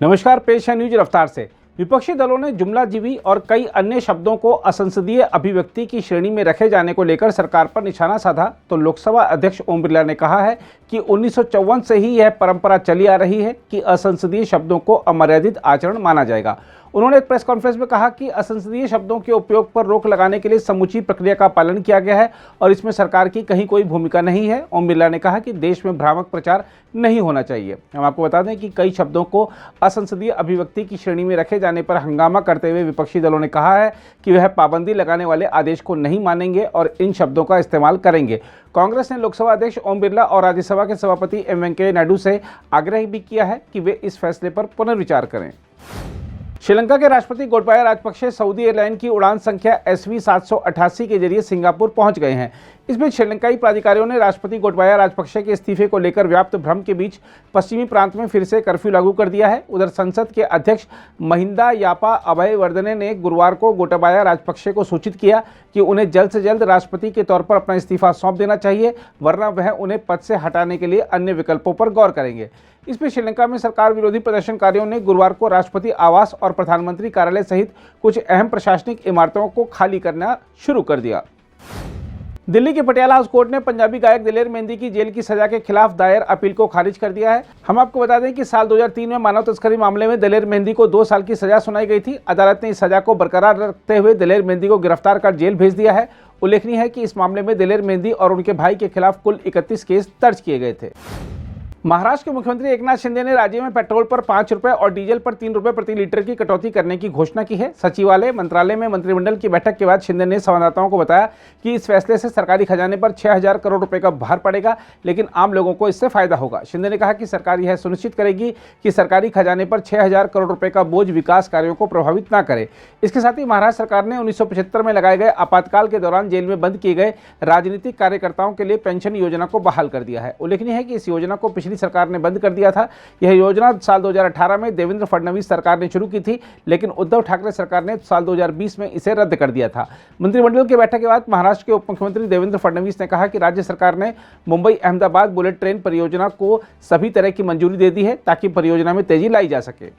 नमस्कार, पेश है न्यूज रफ्तार से। विपक्षी दलों ने जुमलाजीवी और कई अन्य शब्दों को असंसदीय अभिव्यक्ति की श्रेणी में रखे जाने को लेकर सरकार पर निशाना साधा तो लोकसभा अध्यक्ष ओम बिरला ने कहा है कि 1954 से ही यह परंपरा चली आ रही है कि असंसदीय शब्दों को अमर्यादित आचरण माना जाएगा। उन्होंने एक प्रेस कॉन्फ्रेंस में कहा कि असंसदीय शब्दों के उपयोग पर रोक लगाने के लिए समूची प्रक्रिया का पालन किया गया है और इसमें सरकार की कहीं कोई भूमिका नहीं है। ओम बिरला ने कहा कि देश में भ्रामक प्रचार नहीं होना चाहिए। हम आपको बता दें कि कई शब्दों को असंसदीय अभिव्यक्ति की श्रेणी में रखे जाने पर हंगामा करते हुए विपक्षी दलों ने कहा है कि वह पाबंदी लगाने वाले आदेश को नहीं मानेंगे और इन शब्दों का इस्तेमाल करेंगे। कांग्रेस ने लोकसभा अध्यक्ष ओम बिरला और राज्यसभा के सभापति एम वेंकैया नायडू से आग्रह भी किया है कि वे इस फैसले पर पुनर्विचार करें। श्रीलंका के राष्ट्रपति गोटबाया राजपक्षे सऊदी एयरलाइन की उड़ान संख्या SV-788 के जरिए सिंगापुर पहुंच गए हैं। इस बीच श्रीलंकाई प्राधिकारियों ने राष्ट्रपति गोटबाया राजपक्षे के इस्तीफे को लेकर व्याप्त भ्रम के बीच पश्चिमी प्रांत में फिर से कर्फ्यू लागू कर दिया है। उधर संसद के अध्यक्ष महिंदा यापा अभयवर्धने ने गुरुवार को गोटबाया राजपक्षे को सूचित किया कि उन्हें जल्द से जल्द राष्ट्रपति के तौर पर अपना इस्तीफा सौंप देना चाहिए, वरना वह उन्हें पद से हटाने के लिए अन्य विकल्पों पर गौर करेंगे। इस बीच श्रीलंका में सरकार विरोधी प्रदर्शनकारियों ने गुरुवार को राष्ट्रपति आवास और प्रधानमंत्री कार्यालय सहित कुछ अहम प्रशासनिक इमारतों को खाली करना शुरू कर दिया। दिल्ली की पटियाला हाउस कोर्ट ने पंजाबी गायक दिलेर मेहंदी की जेल की सजा के खिलाफ दायर अपील को खारिज कर दिया है। हम आपको बता दें कि साल 2003 में मानव तस्करी मामले में दिलेर मेहंदी को 2 साल की सजा सुनाई गई थी। अदालत ने इस सजा को बरकरार रखते हुए दिलेर मेहंदी को गिरफ्तार कर जेल भेज दिया है। उल्लेखनीय है कि इस मामले में दिलेर मेहंदी और उनके भाई के खिलाफ कुल 31 केस दर्ज किए गए थे। महाराष्ट्र के मुख्यमंत्री एकनाथ शिंदे ने राज्य में पेट्रोल पर 5 रुपए और डीजल पर 3 रुपए प्रति लीटर की कटौती करने की घोषणा की है। सचिवालय मंत्रालय में मंत्रिमंडल की बैठक के बाद शिंदे ने संवाददाताओं को बताया कि इस फैसले से सरकारी खजाने पर 6000 करोड़ रुपए का भार पड़ेगा, लेकिन आम लोगों को इससे फायदा होगा। शिंदे ने कहा कि सरकार यह सुनिश्चित करेगी कि सरकारी खजाने पर 6000 करोड़ रुपए का बोझ विकास कार्यों को प्रभावित न करे। इसके साथ ही महाराष्ट्र सरकार ने 1975 में लगाए गए आपातकाल के दौरान जेल में बंद किए गए राजनीतिक कार्यकर्ताओं के लिए पेंशन योजना को बहाल कर दिया है। उल्लेखनीय है कि इस योजना को पिछली सरकार ने बंद दिया था। यह योजना साल 2018 में देवेंद्र फडणवीस सरकार ने शुरू की थी, लेकिन उद्धव ठाकरे सरकार ने साल 2020 में इसे रद्द कर दिया था। मंत्रिमंडल की बैठक के बाद महाराष्ट्र के उप मुख्यमंत्री देवेंद्र फडणवीस ने कहा कि राज्य सरकार ने मुंबई अहमदाबाद बुलेट ट्रेन परियोजना को सभी तरह की मंजूरी दे दी है ताकि परियोजना में तेजी लाई जा सके।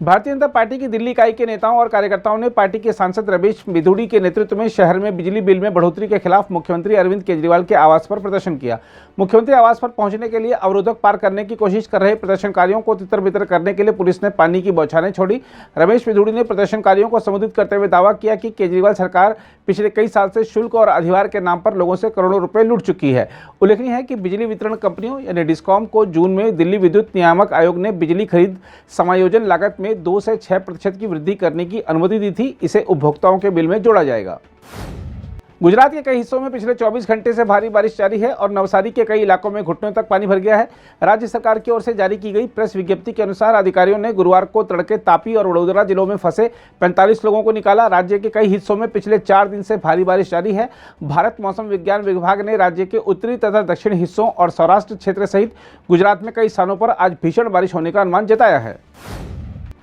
भारतीय जनता पार्टी की दिल्ली इकाई के नेताओं और कार्यकर्ताओं ने पार्टी के सांसद रमेश बिधूड़ी के नेतृत्व में शहर में बिजली बिल में बढ़ोतरी के खिलाफ मुख्यमंत्री अरविंद केजरीवाल के आवास पर प्रदर्शन किया। मुख्यमंत्री आवास पर पहुंचने के लिए अवरोधक पार करने की कोशिश कर रहे प्रदर्शनकारियों को तितर-बितर करने के लिए पुलिस ने पानी की बौछारें छोड़ी। रमेश बिधूड़ी ने प्रदर्शनकारियों को संबोधित करते हुए दावा किया कि केजरीवाल सरकार पिछले कई साल से शुल्क और अधिभार के नाम पर लोगों से करोड़ों रुपए लूट चुकी है। उल्लेखनीय है कि बिजली वितरण कंपनियों यानी डिस्कॉम को जून में दिल्ली विद्युत नियामक आयोग ने बिजली खरीद समायोजन लागत में 2 से 6% की वृद्धि करने की अनुमति दी थी। इसे उपभोक्ताओं के बिल में जोड़ा जाएगा। गुजरात के कई हिस्सों में पिछले 24 घंटे से भारी बारिश जारी है और नवसारी के कई इलाकों में घुटनों तक पानी भर गया है। राज्य सरकार की ओर से जारी की गई प्रेस विज्ञप्ति के अनुसार अधिकारियों ने गुरुवार को तड़के तापी और वडोदरा जिलों में फंसे 45 लोगों को निकाला। राज्य के कई हिस्सों में पिछले 4 दिन से भारी बारिश जारी है। भारत मौसम विज्ञान विभाग ने राज्य के उत्तरी तथा दक्षिण हिस्सों और सौराष्ट्र क्षेत्र सहित गुजरात में कई स्थानों पर आज भीषण बारिश होने का अनुमान जताया है।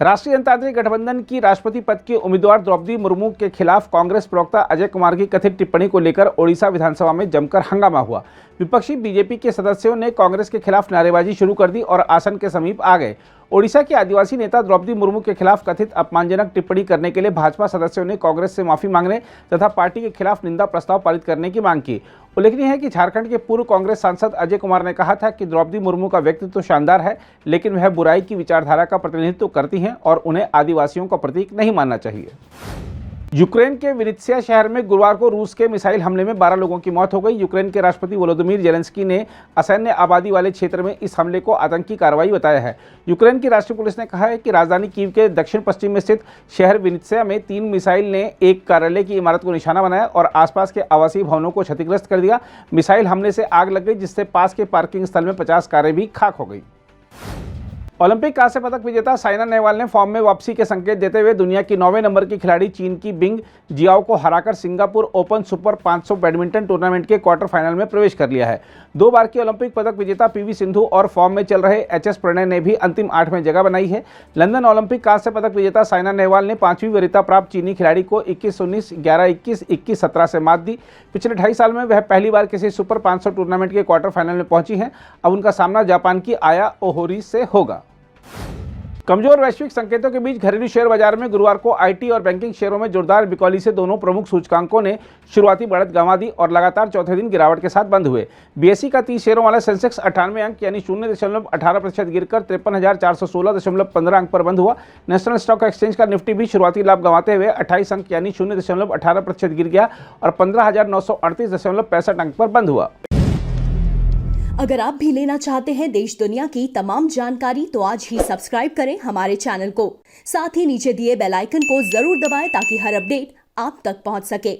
राष्ट्रीय जनतांत्रिक गठबंधन की राष्ट्रपति पद की उम्मीदवार द्रौपदी मुर्मू के खिलाफ कांग्रेस प्रवक्ता अजय कुमार की कथित टिप्पणी को लेकर ओडिशा विधानसभा में जमकर हंगामा हुआ। विपक्षी बीजेपी के सदस्यों ने कांग्रेस के खिलाफ नारेबाजी शुरू कर दी और आसन के समीप आ गए। ओडिशा की आदिवासी नेता द्रौपदी मुर्मू के खिलाफ कथित अपमानजनक टिप्पणी करने के लिए भाजपा सदस्यों ने कांग्रेस से माफी मांगने तथा पार्टी के खिलाफ निंदा प्रस्ताव पारित करने की मांग की। उल्लेखनीय है कि झारखंड के पूर्व कांग्रेस सांसद अजय कुमार ने कहा था कि द्रौपदी मुर्मू का व्यक्तित्व तो शानदार है, लेकिन वह बुराई की विचारधारा का प्रतिनिधित्व करती हैं और उन्हें आदिवासियों का प्रतीक नहीं मानना चाहिए। यूक्रेन के विनित्सिया शहर में गुरुवार को रूस के मिसाइल हमले में 12 लोगों की मौत हो गई। यूक्रेन के राष्ट्रपति वोलोदिमीर जेलेंस्की ने असैन्य आबादी वाले क्षेत्र में इस हमले को आतंकी कार्रवाई बताया है। यूक्रेन की राष्ट्रीय पुलिस ने कहा है कि राजधानी कीव के दक्षिण पश्चिम में स्थित शहर विनित्सिया में 3 मिसाइल ने एक कार्यालय की इमारत को निशाना बनाया और आसपास के आवासीय भवनों को क्षतिग्रस्त कर दिया। मिसाइल हमले से आग लग गई, जिससे पास के पार्किंग स्थल में 50 कारें भी खाक हो गई। ओलंपिक कांस्य पदक विजेता साइना नेहवाल ने फॉर्म में वापसी के संकेत देते हुए दुनिया की 9वें नंबर की खिलाड़ी चीन की बिंग जियाओ को हराकर Singapore open super 500 badminton tournament के क्वार्टर फाइनल में प्रवेश कर लिया है। 2 बार की ओलंपिक पदक विजेता पीवी सिंधु और फॉर्म में चल रहे एचएस प्रणय ने भी अंतिम 8 में जगह बनाई है। लंदन ओलंपिक कांस्य पदक विजेता साइना नेहवाल ने 5वीं वरीयता प्राप्त चीनी खिलाड़ी को 21-19, 11-21, 21-17 से मात दी। पिछले 2.5 साल में वह पहली बार किसी सुपर 500 टूर्नामेंट के क्वार्टर फाइनल में पहुंची हैं। अब उनका सामना जापान की आया ओहोरी से होगा। कमजोर वैश्विक संकेतों के बीच घरेलू शेयर बाजार में गुरुवार को आईटी और बैंकिंग शेयरों में जोरदार बिकौली से दोनों प्रमुख सूचकांकों ने शुरुआती बढ़त गंवा दी और लगातार चौथे दिन गिरावट के साथ बंद हुए। बीएसई का 30 शेयरों वाला सेंसेक्स 98 अंक यानी 0.18% गिरकर 53,416.15 अंक पर बंद हुआ। नेशनल स्टॉक एक्सचेंज का निफ्टी भी शुरुआती लाभ गंवाते हुए 28 अंक यानी 0.18% गिर गया और 15,938.65 अंक पर बंद हुआ। अगर आप भी लेना चाहते हैं देश दुनिया की तमाम जानकारी तो आज ही सब्सक्राइब करें हमारे चैनल को। साथ ही नीचे दिए बेल आइकन को जरूर दबाएं ताकि हर अपडेट आप तक पहुंच सके।